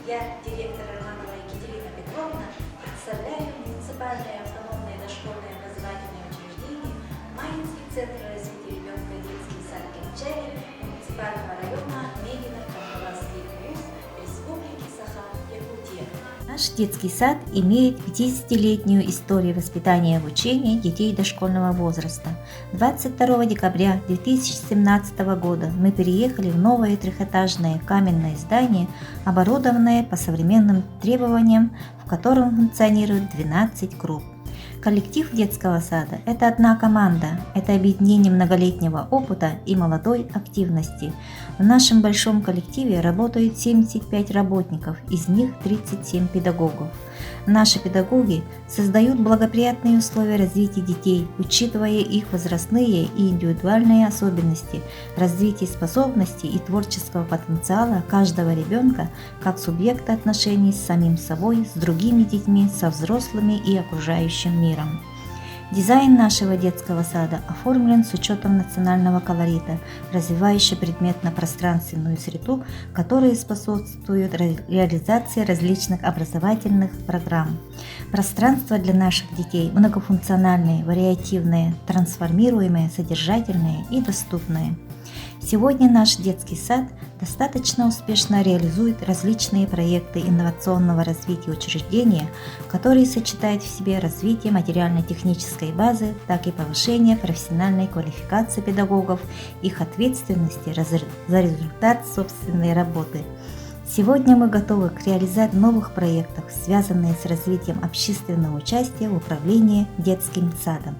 Я, директор Романова Екатерина Петровна, представляю муниципальное автономное дошкольное образовательное учреждение Маинский центр развития ребенка детский сад Кемчали муниципального района Медино-Камбалский вуз Республики Саха-Якутия. Наш детский сад имеет 50-летнюю историю воспитания и обучения детей дошкольного возраста. 22 декабря 2017 года мы переехали в новое трехэтажное каменное здание, оборудованное по современным требованиям, в котором функционирует 12 групп. Коллектив детского сада – это одна команда, это объединение многолетнего опыта и молодой активности. В нашем большом коллективе работают 75 работников, из них 37 педагогов. Наши педагоги создают благоприятные условия развития детей, учитывая их возрастные и индивидуальные особенности, развитие способностей и творческого потенциала каждого ребенка как субъекта отношений с самим собой, с другими детьми, со взрослыми и окружающим миром. Дизайн нашего детского сада оформлен с учетом национального колорита, развивающий предметно-пространственную среду, которые способствуют реализации различных образовательных программ. Пространство для наших детей многофункциональное, вариативное, трансформируемое, содержательное и доступное. Сегодня наш детский сад достаточно успешно реализует различные проекты инновационного развития учреждения, которые сочетают в себе развитие материально-технической базы, так и повышение профессиональной квалификации педагогов, их ответственности за результат собственной работы. Сегодня мы готовы к реализации новых проектов, связанных с развитием общественного участия в управлении детским садом.